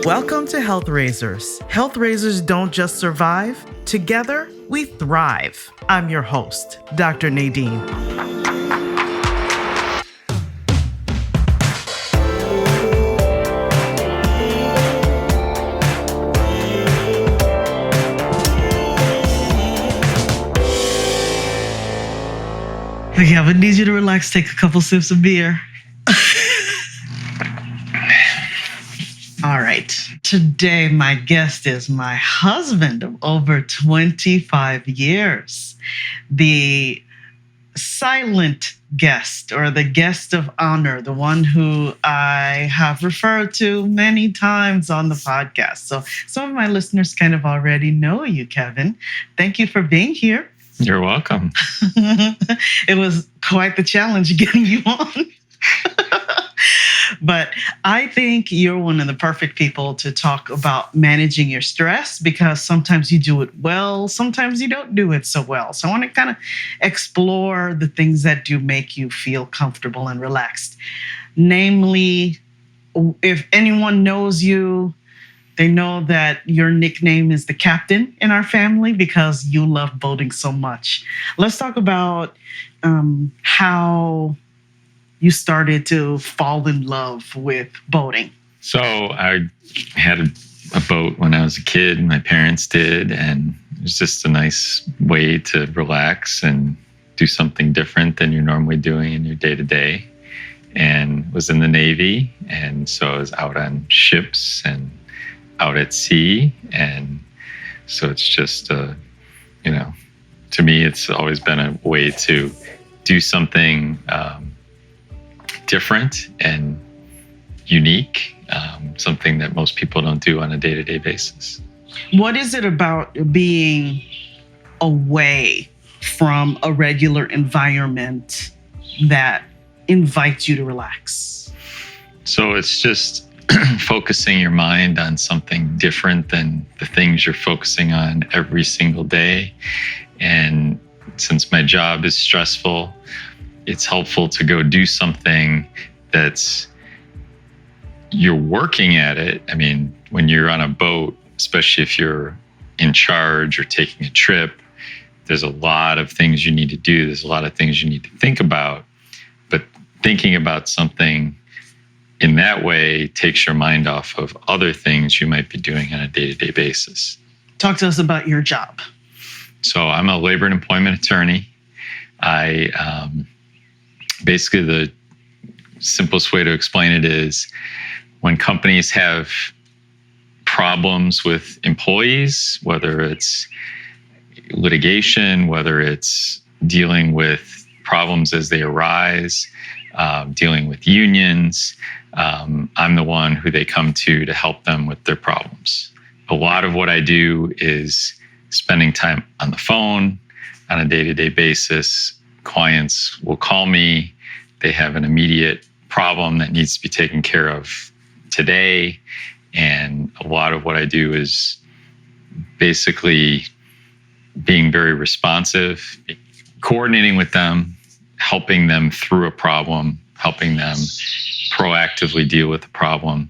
Welcome to Health Raisers. Health Raisers don't just survive, together we thrive. I'm your host, Dr. Nadine. Okay, I would need you to relax, take a couple sips of beer. All right. Today, my guest is my husband of over 25 years, the silent guest or the guest of honor, the one who I have referred to many times on the podcast. So some of my listeners kind of already know you, Kevin. Thank you for being here. You're welcome. It was quite the challenge getting you on. But I think you're one of the perfect people to talk about managing your stress, because sometimes you do it well, sometimes you don't do it so well. So I want to kind of explore the things that do make you feel comfortable and relaxed. Namely, if anyone knows you, they know that your nickname is the captain in our family because you love boating so much. Let's talk about how you started to fall in love with boating. So I had a boat when I was a kid. My parents did, and it was just a nice way to relax and do something different than you're normally doing in your day-to-day. And was in the Navy, and so I was out on ships and out at sea. And so it's just, to me, it's always been a way to do something different and unique, something that most people don't do on a day-to-day basis. What is it about being away from a regular environment that invites you to relax? So it's just focusing your mind on something different than the things you're focusing on every single day. And since my job is stressful, it's helpful to go do something that's, you're working at it. I mean, when you're on a boat, especially if you're in charge or taking a trip, there's a lot of things you need to do. There's a lot of things you need to think about. But thinking about something in that way takes your mind off of other things you might be doing on a day-to-day basis. Talk to us about your job. So I'm a labor and employment attorney. Basically, the simplest way to explain it is when companies have problems with employees, whether it's litigation, whether it's dealing with problems as they arise, dealing with unions, I'm the one who they come to help them with their problems. A lot of what I do is spending time on the phone on a day-to-day basis. Clients will call me. They have an immediate problem that needs to be taken care of today. And a lot of what I do is basically being very responsive, coordinating with them, helping them through a problem, helping them proactively deal with the problem.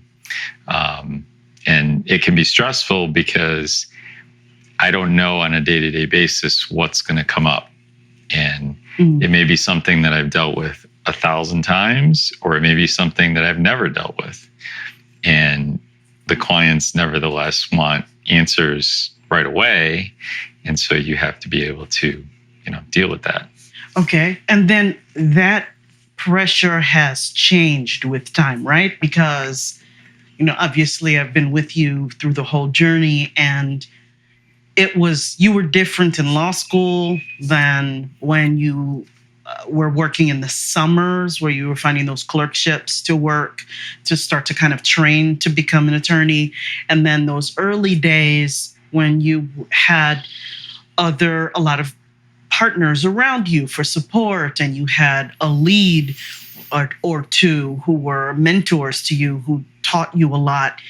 And it can be stressful because I don't know on a day-to-day basis what's going to come up. And it may be something that I've dealt with 1,000 times, or it may be something that I've never dealt with. And the clients nevertheless want answers right away. And so you have to be able to, deal with that. Okay. And then that pressure has changed with time, right? Because, obviously I've been with you through the whole journey, and you were different in law school than when you were working in the summers, where you were finding those clerkships to work to start to kind of train to become an attorney. And then those early days when you had a lot of partners around you for support, and you had a lead or two who were mentors to you, who taught you a lot.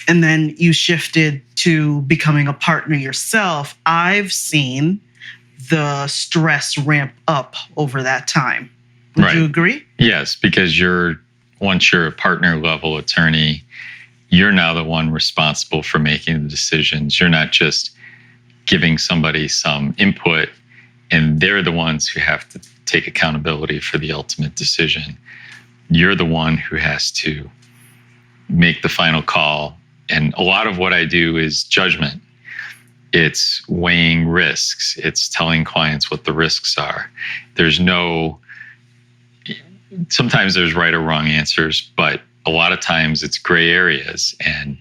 And then you shifted to becoming a partner yourself. I've seen the stress ramp up over that time. Would you agree? Yes, because once you're a partner level attorney, you're now the one responsible for making the decisions. You're not just giving somebody some input and they're the ones who have to take accountability for the ultimate decision. You're the one who has to make the final call. And a lot of what I do is judgment. It's weighing risks. It's telling clients what the risks are. Sometimes there's right or wrong answers, but a lot of times it's gray areas, and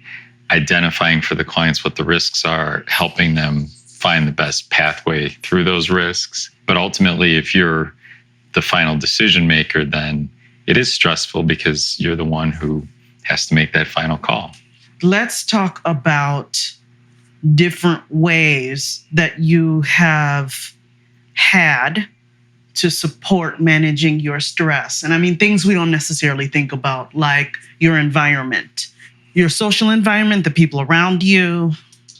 identifying for the clients what the risks are, helping them find the best pathway through those risks. But ultimately, if you're the final decision maker, then it is stressful because you're the one who has to make that final call. Let's talk about different ways that you have had to support managing your stress. And I mean, things we don't necessarily think about, like your environment, your social environment, the people around you,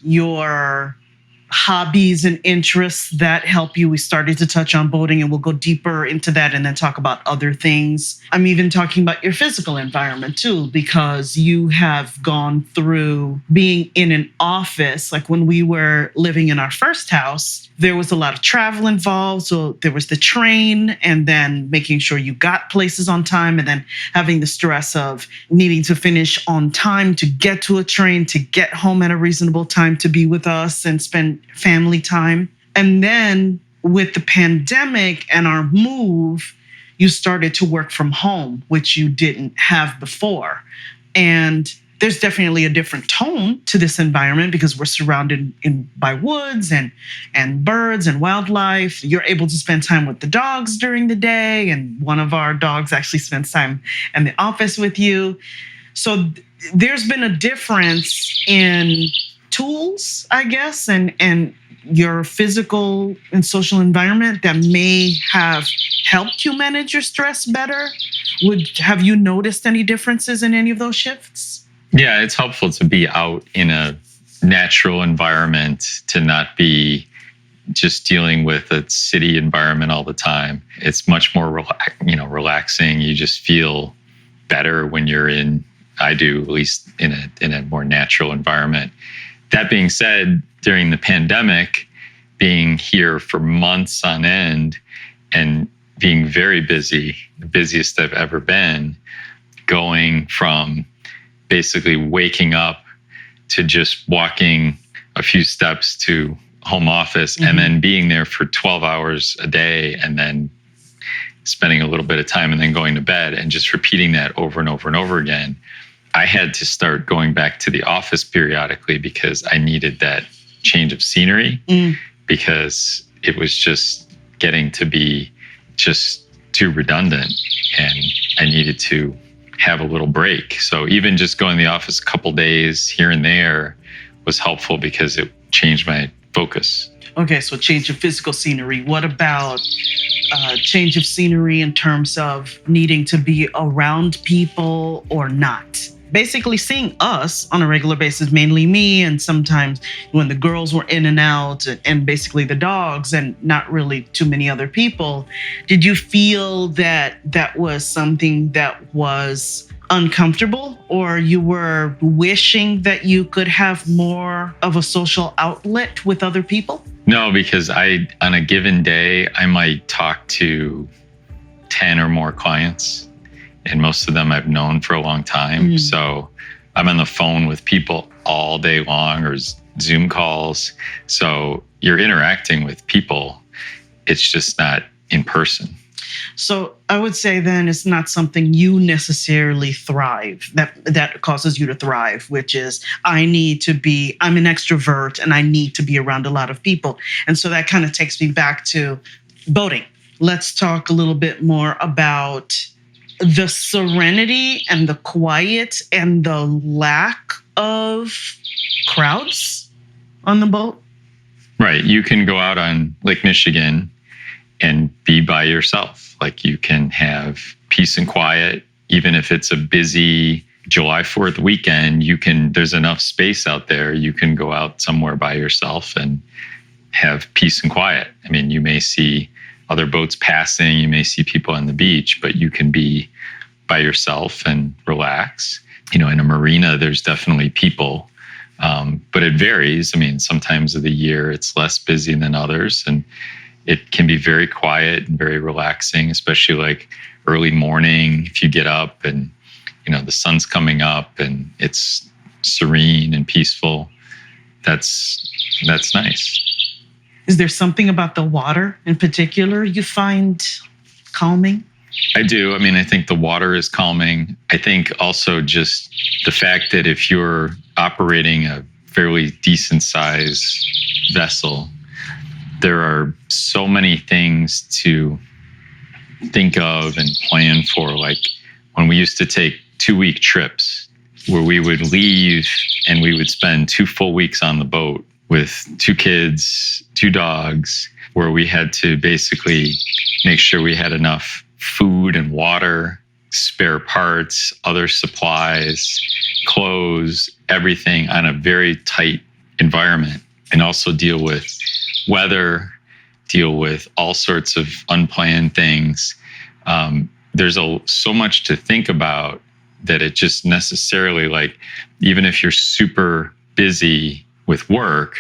your hobbies and interests that help you. We started to touch on boating, and we'll go deeper into that and then talk about other things. I'm even talking about your physical environment too, because you have gone through being in an office. Like when we were living in our first house, there was a lot of travel involved. So there was the train, and then making sure you got places on time, and then having the stress of needing to finish on time to get to a train, to get home at a reasonable time to be with us and spend family time. And then with the pandemic and our move, you started to work from home, which you didn't have before. And there's definitely a different tone to this environment because we're surrounded by woods and birds and wildlife. You're able to spend time with the dogs during the day, and one of our dogs actually spends time in the office with you. So there's been a difference in tools, I guess, and your physical and social environment that may have helped you manage your stress better. Have you noticed any differences in any of those shifts? Yeah, it's helpful to be out in a natural environment, to not be just dealing with a city environment all the time. It's much more relaxing. You just feel better when you're in, I do, at least in a more natural environment. That being said, during the pandemic, being here for months on end and being very busy, the busiest I've ever been, going from basically waking up to just walking a few steps to home office, and then being there for 12 hours a day, and then spending a little bit of time and then going to bed, and just repeating that over and over and over again. I had to start going back to the office periodically because I needed that change of scenery, because it was just getting to be just too redundant, and I needed to have a little break. So even just going to the office a couple days here and there was helpful because it changed my focus. Okay, so change of physical scenery. What about change of scenery in terms of needing to be around people or not? Basically seeing us on a regular basis, mainly me, and sometimes when the girls were in and out, and basically the dogs, and not really too many other people. Did you feel that that was something that was uncomfortable, or you were wishing that you could have more of a social outlet with other people? No, because on a given day, I might talk to 10 or more clients. And most of them I've known for a long time. So I'm on the phone with people all day long, or Zoom calls. So you're interacting with people. It's just not in person. So I would say then it's not something you necessarily thrive, that causes you to thrive, which is I'm an extrovert and I need to be around a lot of people. And so that kind of takes me back to boating. Let's talk a little bit more about the serenity and the quiet and the lack of crowds on the boat. Right. You can go out on Lake Michigan and be by yourself. Like, you can have peace and quiet. Even if it's a busy July 4th weekend, there's enough space out there. You can go out somewhere by yourself and have peace and quiet. I mean, you may see other boats passing, you may see people on the beach, but you can be by yourself and relax. in a marina, there's definitely people, but it varies. I mean, sometimes of the year it's less busy than others, and it can be very quiet and very relaxing, especially like early morning if you get up and the sun's coming up and it's serene and peaceful. That's nice. Is there something about the water in particular you find calming? I do. I mean, I think the water is calming. I think also just the fact that if you're operating a fairly decent size vessel, there are so many things to think of and plan for. Like when we used to take 2-week trips where we would leave and we would spend 2 full weeks on the boat with 2 kids, 2 dogs, where we had to basically make sure we had enough food and water, spare parts, other supplies, clothes, everything on a very tight environment, and also deal with weather, deal with all sorts of unplanned things. There's so much to think about that it just necessarily, like, even if you're super busy with work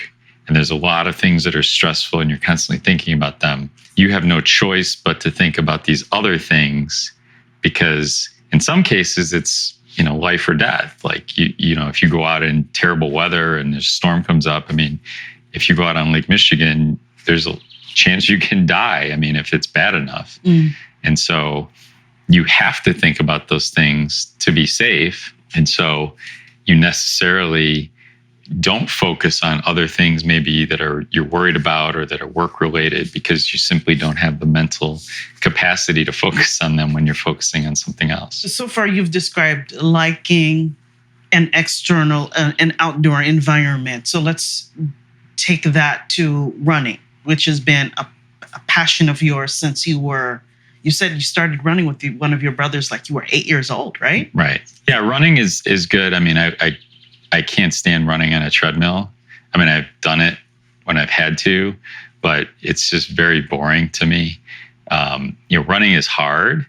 and there's a lot of things that are stressful and you're constantly thinking about them, you have no choice but to think about these other things, because in some cases it's life or death. Like if you go out in terrible weather and a storm comes up, I mean, if you go out on Lake Michigan, there's a chance you can die, I mean, if it's bad enough. And so you have to think about those things to be safe. And so you necessarily don't focus on other things maybe that you're worried about or that are work related, because you simply don't have the mental capacity to focus on them when you're focusing on something else. So far, you've described liking an external, an outdoor environment. So let's take that to running, which has been a passion of yours since you said you started running with one of your brothers like you were 8 years old, right? Right. Yeah, running is good. I mean, I can't stand running on a treadmill. I mean, I've done it when I've had to, but it's just very boring to me. Running is hard,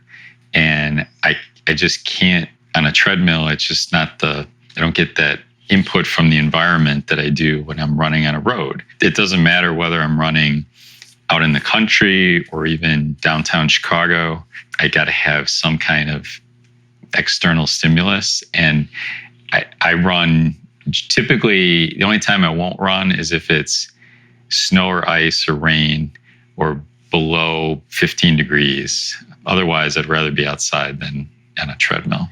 and I just can't on a treadmill. It's just not I don't get that input from the environment that I do when I'm running on a road. It doesn't matter whether I'm running out in the country or even downtown Chicago. I got to have some kind of external stimulus. And I run, typically, the only time I won't run is if it's snow or ice or rain or below 15 degrees. Otherwise, I'd rather be outside than on a treadmill.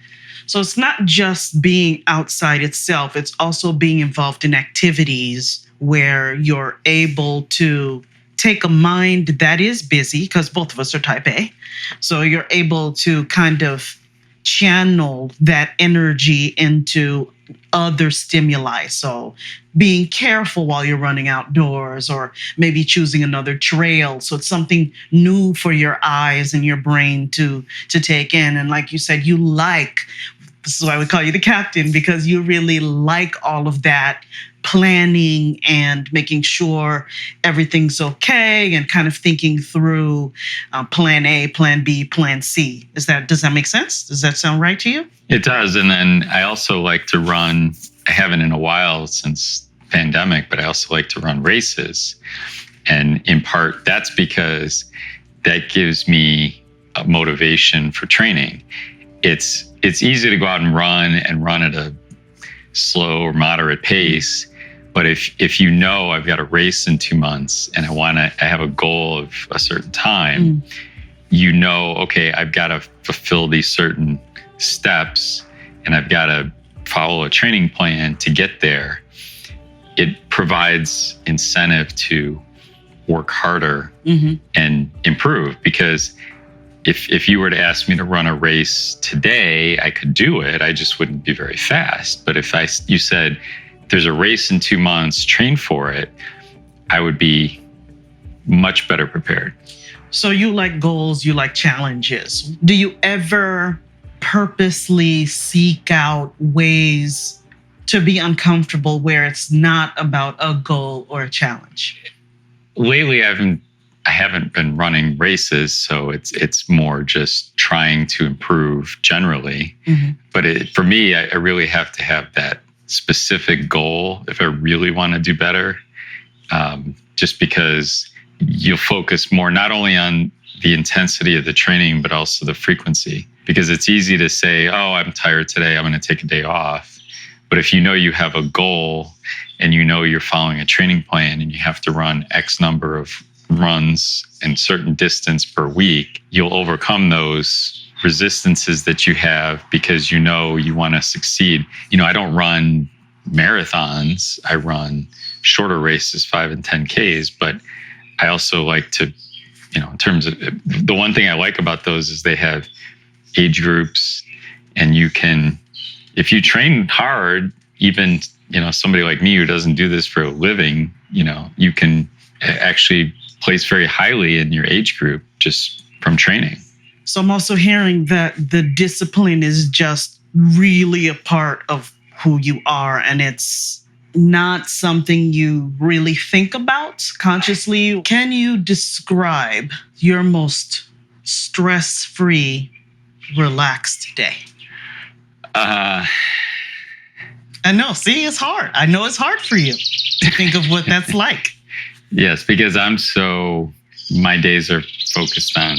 So it's not just being outside itself, it's also being involved in activities where you're able to take a mind that is busy, because both of us are type A. So you're able to kind of channel that energy into other stimuli. So being careful while you're running outdoors, or maybe choosing another trail. So it's something new for your eyes and your brain to take in. And like you said, this is why we call you the captain, because you really like all of that planning and making sure everything's okay and kind of thinking through plan A, plan B, plan C. Does that make sense? Does that sound right to you? It does. And then I also like to run, I haven't in a while since pandemic, but I also like to run races. And in part, that's because that gives me a motivation for training. It's easy to go out and run at a slow or moderate pace. But if I've got a race in 2 months and I have a goal of a certain time, okay, I've got to fulfill these certain steps and I've got to follow a training plan to get there. It provides incentive to work harder and improve, because if you were to ask me to run a race today, I could do it. I just wouldn't be very fast. But if you said, there's a race in 2 months, train for it, I would be much better prepared. So you like goals, you like challenges. Do you ever purposely seek out ways to be uncomfortable where it's not about a goal or a challenge? Lately, I haven't been running races, so it's more just trying to improve generally. But for me, I really have to have that specific goal if I really want to do better. Just because you'll focus more not only on the intensity of the training, but also the frequency. Because it's easy to say, oh, I'm tired today, I'm going to take a day off. But if you know you have a goal and you know you're following a training plan and you have to run X number of runs in certain distance per week, you'll overcome those resistances that you have because you know you want to succeed. I don't run marathons. I run shorter races, 5 and 10Ks, but I also like to, in terms of the one thing I like about those is they have age groups, and you can, if you train hard, even, somebody like me who doesn't do this for a living, you can actually place very highly in your age group just from training. So I'm also hearing that the discipline is just really a part of who you are, and it's not something you really think about consciously. Can you describe your most stress-free, relaxed day? I know, see, it's hard. I know it's hard for you to think of what that's like. Yes, because my days are focused on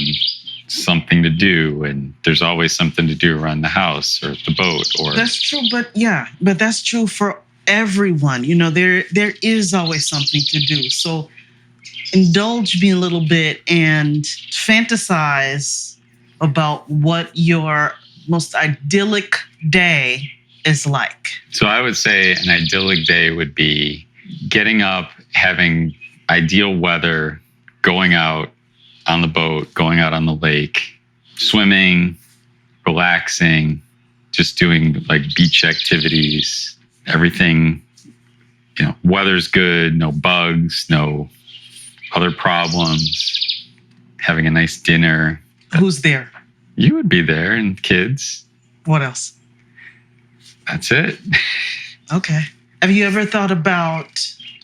something to do, and there's always something to do around the house or at the boat. Or that's true, but that's true for everyone. There is always something to do. So indulge me a little bit and fantasize about what your most idyllic day is like. So I would say an idyllic day would be getting up, having ideal weather, going out on the boat, going out on the lake, swimming, relaxing, just doing like beach activities, everything, weather's good, no bugs, no other problems, having a nice dinner. Who's there? You would be there, and kids. What else? That's it. Okay. Have you ever thought about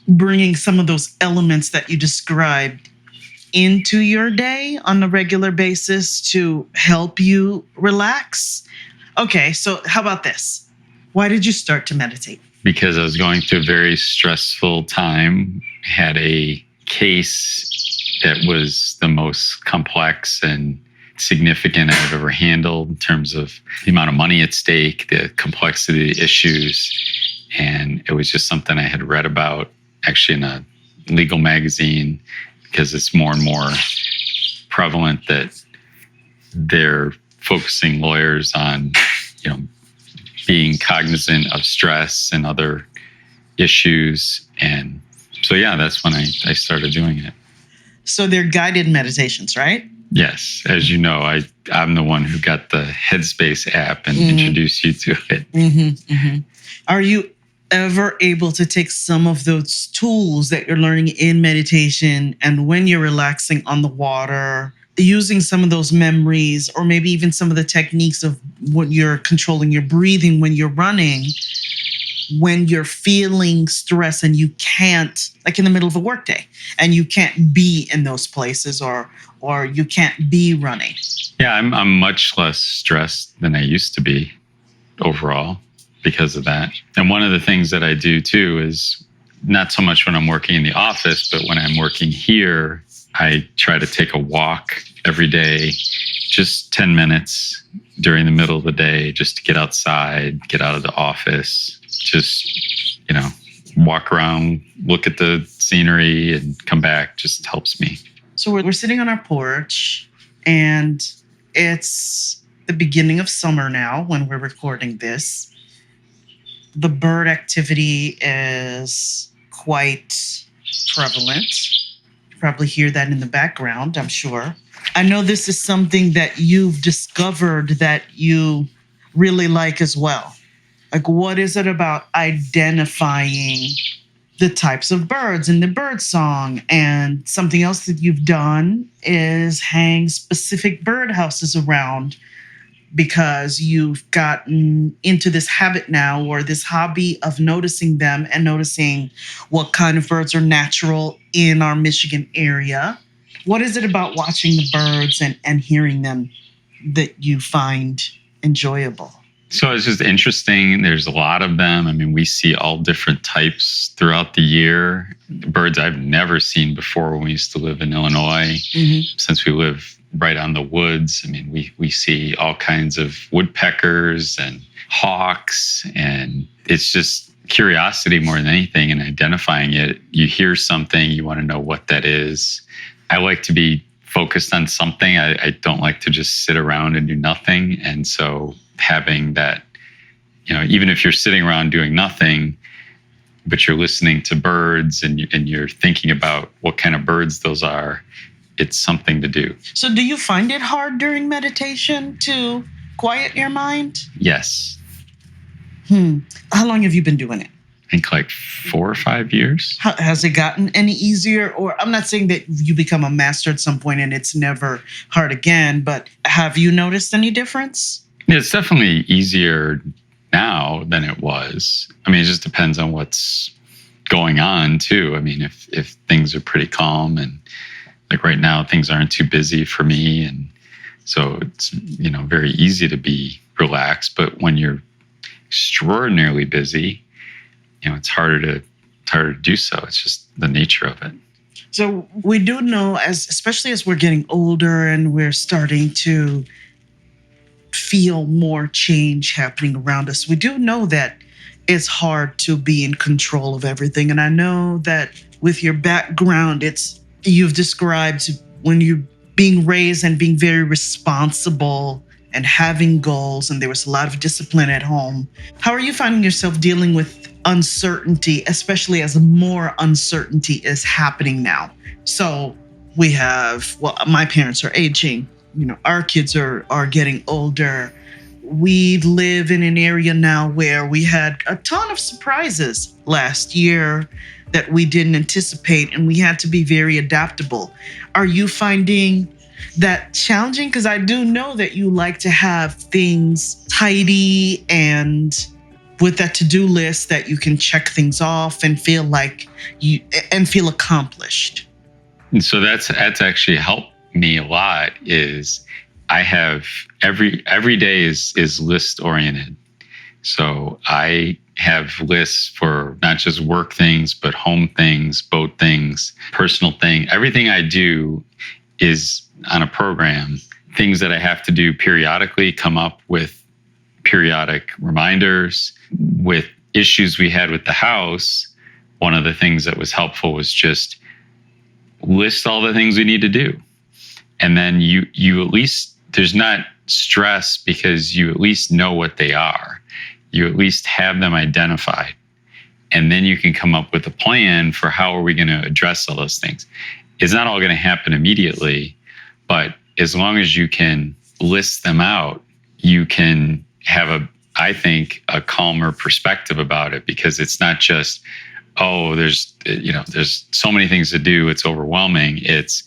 bringing some of those elements that you described into your day on a regular basis to help you relax? Okay, so how about this? Why did you start to meditate? Because I was going through a very stressful time, had a case that was the most complex and significant I've ever handled in terms of the amount of money at stake, the complexity of the issues. And it was just something I had read about actually in a legal magazine, because it's more and more prevalent that they're focusing lawyers on, being cognizant of stress and other issues. And so, that's when I started doing it. So they're guided meditations, right? Yes. As you know, I'm the one who got the Headspace app and introduced you to it. Are you ever able to take some of those tools that you're learning in meditation, and when you're relaxing on the water, using some of those memories, or maybe even some of the techniques of what you're controlling your breathing when you're running, when you're feeling stress and you can't, like in the middle of a workday, and you can't be in those places, or you can't be running? Yeah, I'm much less stressed than I used to be overall because of that. And one of the things that I do too is not so much when I'm working in the office, but when I'm working here, I try to take a walk every day, just 10 minutes during the middle of the day, just to get outside, get out of the office, just, walk around, look at the scenery and come back. Just helps me. So we're sitting on our porch, and it's the beginning of summer now when we're recording this. The bird activity is quite prevalent. You probably hear that in the background, I'm sure. I know this is something that you've discovered that you really like as well. Like, what is it about identifying the types of birds in the bird song? And something else that you've done is hang specific bird houses around, because you've gotten into this habit now, or this hobby of noticing them and noticing what kind of birds are natural in our Michigan area. What is it about watching the birds and hearing them that you find enjoyable? So it's just interesting. There's a lot of them. I mean, we see all different types throughout the year. Birds I've never seen before when we used to live in Illinois. Since we live right on the woods, I mean, we see all kinds of woodpeckers and hawks, and it's just curiosity more than anything and identifying it. You hear something, you want to know what that is. I like to be focused on something. I don't like to just sit around and do nothing. And so having that, even if you're sitting around doing nothing, but you're listening to birds and you're thinking about what kind of birds those are, it's something to do. So do you find it hard during meditation to quiet your mind? Yes. How long have you been doing it? I think like 4 or 5 years. Has it gotten any easier? Or I'm not saying that you become a master at some point and it's never hard again, but have you noticed any difference? Yeah, it's definitely easier now than it was. I mean, it just depends on what's going on too. I mean, if things are pretty calm and like right now, things aren't too busy for me. And so it's, very easy to be relaxed. But when you're extraordinarily busy, it's harder to do so. It's just the nature of it. So we do know, especially as we're getting older and we're starting to feel more change happening around us, we do know that it's hard to be in control of everything. And I know that with your background, you've described when you're being raised and being very responsible and having goals, and there was a lot of discipline at home. How are you finding yourself dealing with uncertainty, especially as more uncertainty is happening now? So we have, my parents are aging, our kids are getting older. We live in an area now where we had a ton of surprises last year that we didn't anticipate, and we had to be very adaptable. Are you finding that challenging? Because I do know that you like to have things tidy and with that to-do list that you can check things off and feel accomplished. And so that's actually helped me a lot. Is I have every day is list oriented. So I have lists for not just work things, but home things, boat things, personal thing. Everything I do is on a program. Things that I have to do periodically come up with periodic reminders. With issues we had with the house, one of the things that was helpful was just list all the things we need to do. And then you at least, there's not stress because you at least know what they are. You at least have them identified. And then you can come up with a plan for how are we going to address all those things. It's not all going to happen immediately, but as long as you can list them out, you can have I think, a calmer perspective about it, because it's not just, there's so many things to do, it's overwhelming. It's,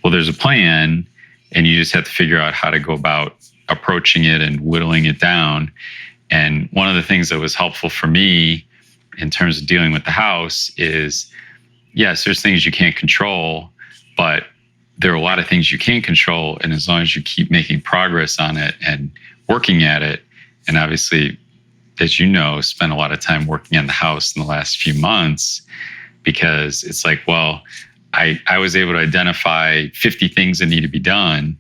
there's a plan, and you just have to figure out how to go about approaching it and whittling it down. And one of the things that was helpful for me in terms of dealing with the house is, yes, there's things you can't control, but there are a lot of things you can control. And as long as you keep making progress on it and working at it, and obviously, as you know, spent a lot of time working on the house in the last few months, because it's like, I was able to identify 50 things that need to be done.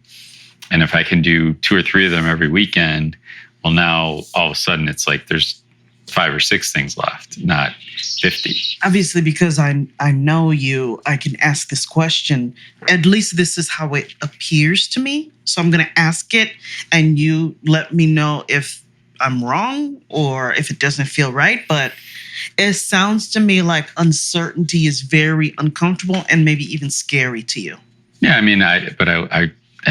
And if I can do 2 or 3 of them every weekend, now all of a sudden it's like there's 5 or 6 things left, not 50. Obviously, because I know you, I can ask this question. At least this is how it appears to me. So I'm going to ask it, and you let me know if I'm wrong or if it doesn't feel right. But it sounds to me like uncertainty is very uncomfortable and maybe even scary to you. Yeah, I mean, I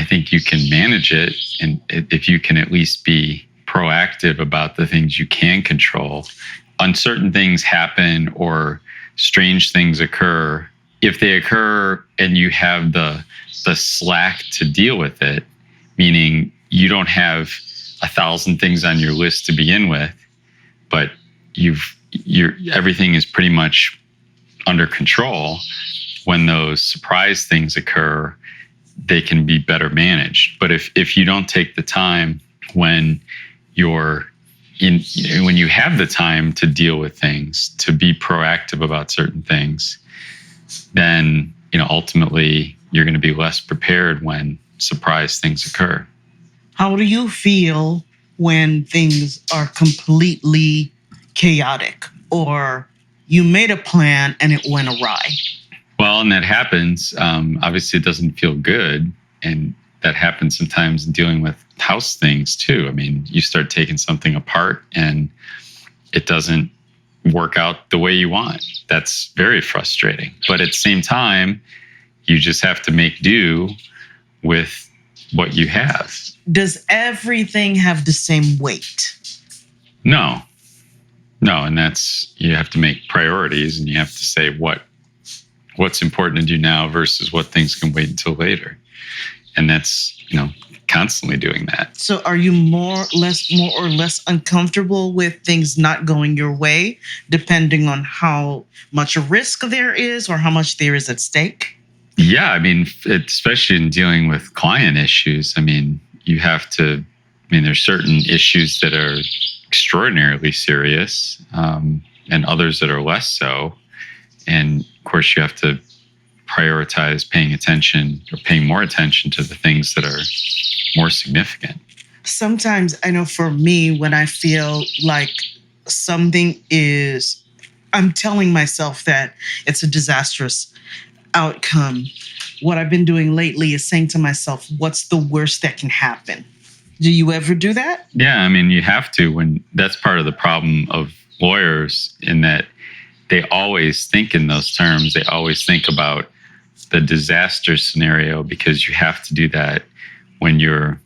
think you can manage it, and if you can at least be proactive about the things you can control. Uncertain things happen or strange things occur. If they occur and you have the slack to deal with it, meaning you don't have 1,000 things on your list to begin with, but everything is pretty much under control, when those surprise things occur, they can be better managed. But if you don't take the time when when you have the time to deal with things, to be proactive about certain things, then ultimately you're going to be less prepared when surprise things occur. How do you feel when things are completely chaotic, or you made a plan and it went awry? Well, and that happens. Obviously, it doesn't feel good. And that happens sometimes in dealing with house things too. I mean, you start taking something apart and it doesn't work out the way you want. That's very frustrating. But at the same time, you just have to make do with what you have. Does everything have the same weight? No. And you have to make priorities, and you have to say what's important to do now versus what things can wait until later. And that's, constantly doing that. So are you more or less uncomfortable with things not going your way, depending on how much risk there is or how much there is at stake? Yeah, I mean, especially in dealing with client issues, there's certain issues that are extraordinarily serious, and others that are less so. And of course, you have to prioritize paying more attention to the things that are more significant. Sometimes I know for me, when I feel like I'm telling myself that it's a disastrous outcome, what I've been doing lately is saying to myself, what's the worst that can happen? Do you ever do that? Yeah, I mean, you have to. When that's part of the problem of lawyers, in that they always think in those terms. They always think about the disaster scenario, because you have to do that when you're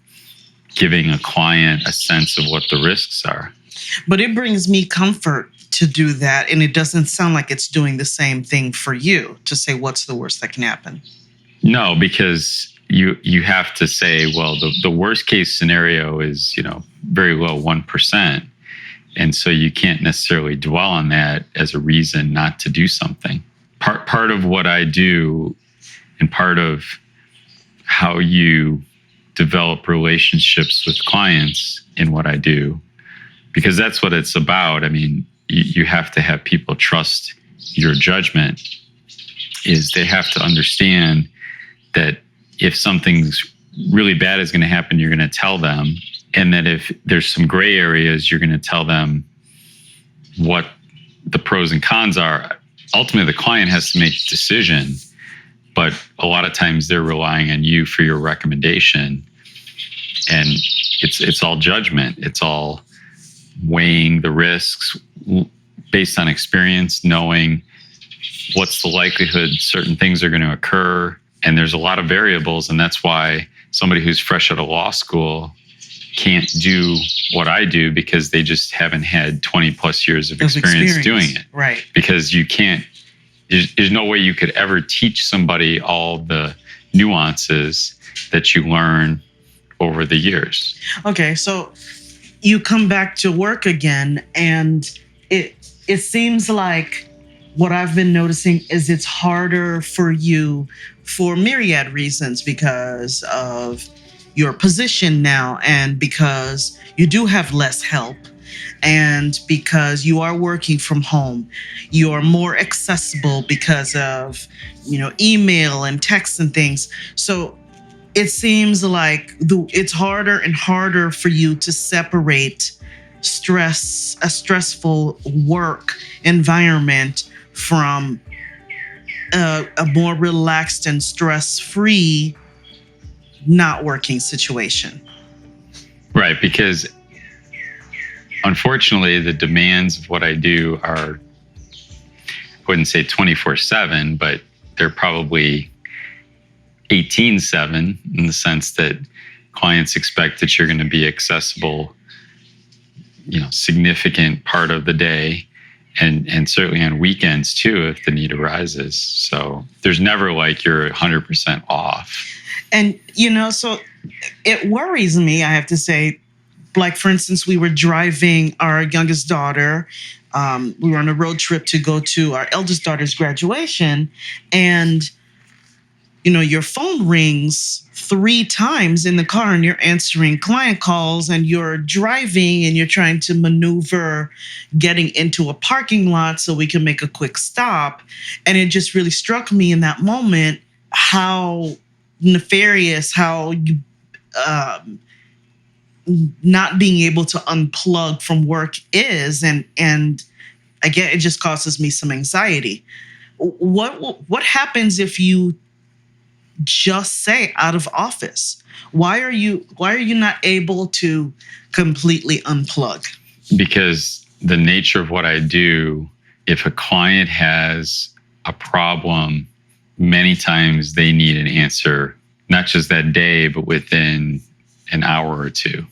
giving a client a sense of what the risks are. But it brings me comfort to do that, and it doesn't sound like it's doing the same thing for you to say what's the worst that can happen. No, because you have to say, well, the worst case scenario is, very low, 1%. And so you can't necessarily dwell on that as a reason not to do something. Part of what I do, and part of how you develop relationships with clients in what I do, because that's what it's about. I mean, you have to have people trust your judgment. Is they have to understand that if something's really bad is going to happen, you're going to tell them. And that if there's some gray areas, you're going to tell them what the pros and cons are. Ultimately, the client has to make a decision, but a lot of times they're relying on you for your recommendation. And it's all judgment. It's all weighing the risks based on experience, knowing what's the likelihood certain things are going to occur. And there's a lot of variables. And that's why somebody who's fresh out of law school can't do what I do, because they just haven't had 20 plus years of experience doing it. Right. Because you can't, there's no way you could ever teach somebody all the nuances that you learn over the years. Okay, so you come back to work again, and it seems like what I've been noticing is it's harder for you for myriad reasons, because of your position now, and because you do have less help, and because you are working from home. You are more accessible because of, email and text and things. So it seems like it's harder and harder for you to separate a stressful work environment from a more relaxed and stress-free not working situation. Right, because unfortunately the demands of what I do are, I wouldn't say 24/7, but they're probably 18/7, in the sense that clients expect that you're going to be accessible, significant part of the day, and certainly on weekends too, if the need arises. So there's never like you're 100% off. And, so it worries me, I have to say. Like, for instance, we were driving our youngest daughter We were on a road trip to go to our eldest daughter's graduation, and your phone rings 3 times in the car and you're answering client calls and you're driving and you're trying to maneuver getting into a parking lot so we can make a quick stop. And it just really struck me in that moment how nefarious, how you, not being able to unplug from work is. And again, it just causes me some anxiety. What happens if you just say out of office? Why are you not able to completely unplug? Because the nature of what I do, if a client has a problem, many times they need an answer, not just that day, but within an hour or two,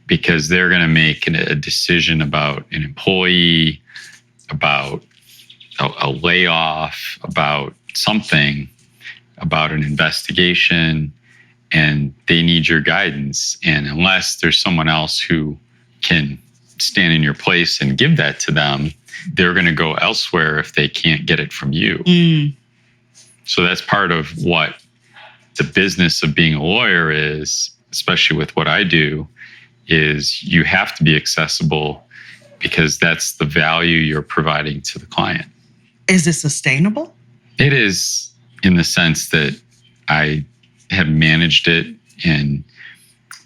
because they're going to make a decision about an employee, about a layoff, about something, about an investigation, and they need your guidance. And unless there's someone else who can stand in your place and give that to them, they're going to go elsewhere if they can't get it from you. So that's part of what the business of being a lawyer is, especially with what I do, is you have to be accessible because that's the value you're providing to the client. Is it sustainable? It is, in the sense that I have managed it, and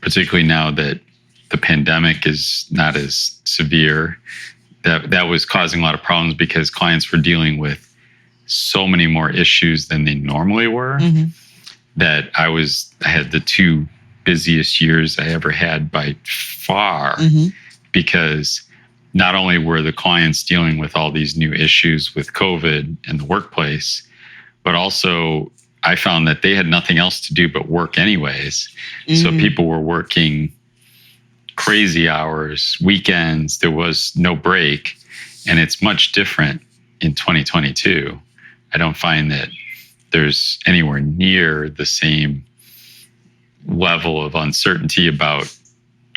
particularly now that the pandemic is not as severe, that was causing a lot of problems because clients were dealing with so many more issues than they normally were. That I had the 2 busiest years I ever had by far, because not only were the clients dealing with all these new issues with COVID and the workplace, but also I found that they had nothing else to do but work anyways. So people were working crazy hours, weekends, there was no break. And it's much different in 2022. I don't find that there's anywhere near the same level of uncertainty about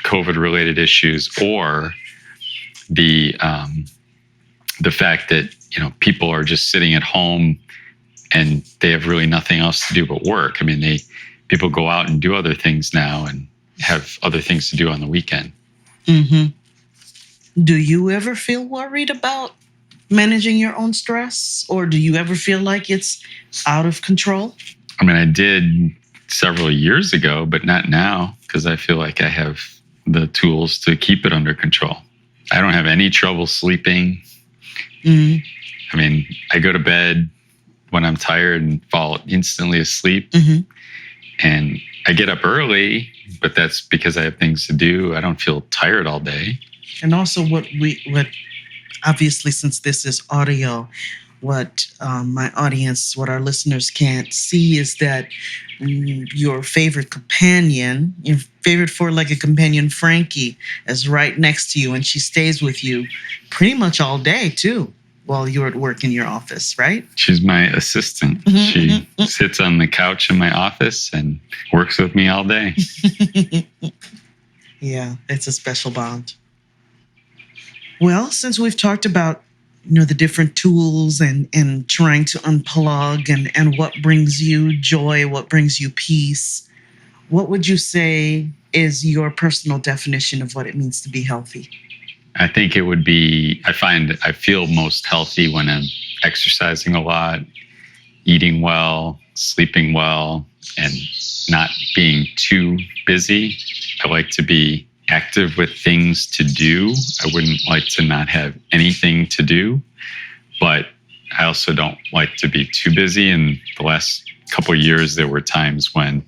COVID-related issues, or the fact that people are just sitting at home and they have really nothing else to do but work. I mean, people go out and do other things now and have other things to do on the weekend. Do you ever feel worried about managing your own stress, or do you ever feel like it's out of control? I mean, I did several years ago, but not now, because I feel like I have the tools to keep it under control. I don't have any trouble sleeping. I mean, I go to bed when I'm tired and fall instantly asleep. And I get up early, but that's because I have things to do. I don't feel tired all day. And also what obviously, since this is audio, what my audience, what our listeners can't see is that your favorite companion, your favorite four-legged companion, Frankie, is right next to you, and she stays with you pretty much all day too, while you're at work in your office, right? She's my assistant. She sits on the couch in my office and works with me all day. Yeah, it's a special bond. Well, since we've talked about the different tools and trying to unplug and what brings you joy, what brings you peace, what would you say is your personal definition of what it means to be healthy? I think it would be, I feel most healthy when I'm exercising a lot, eating well, sleeping well, and not being too busy. I like to be active with things to do. I wouldn't like to not have anything to do, but I also don't like to be too busy. In the last couple of years, there were times when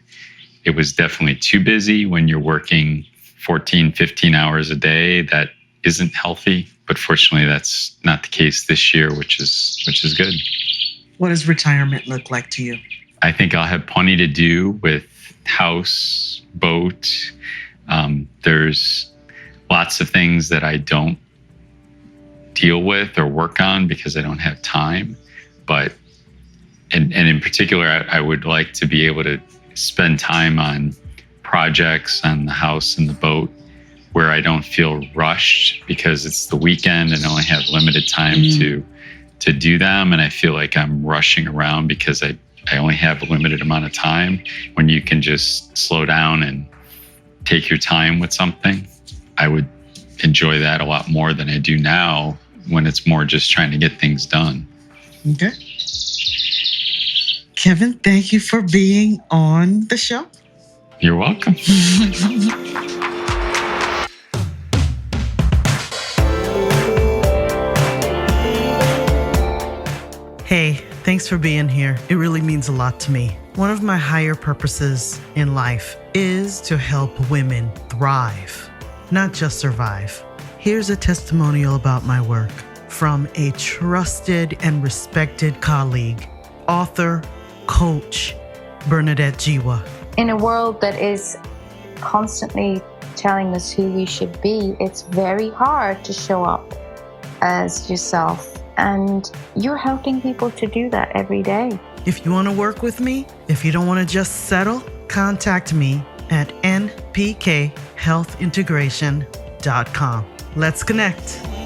it was definitely too busy, when you're working 14, 15 hours a day. That isn't healthy, but fortunately that's not the case this year, which is good. What does retirement look like to you? I think I'll have plenty to do with house, boat. There's lots of things that I don't deal with or work on because I don't have time. But, and in particular, I would like to be able to spend time on projects on the house and the boat where I don't feel rushed because it's the weekend and I only have limited time to do them. And I feel like I'm rushing around because I only have a limited amount of time. When you can just slow down and take your time with something, I would enjoy that a lot more than I do now when it's more just trying to get things done. Okay. Kevin, thank you for being on the show. You're welcome. Hey, thanks for being here. It really means a lot to me. One of my higher purposes in life is to help women thrive, not just survive. Here's a testimonial about my work from a trusted and respected colleague, author, coach, Bernadette Jiwa. In a world that is constantly telling us who we should be, it's very hard to show up as yourself. And you're helping people to do that every day. If you want to work with me, if you don't want to just settle, contact me at npkhealthintegration.com. Let's connect.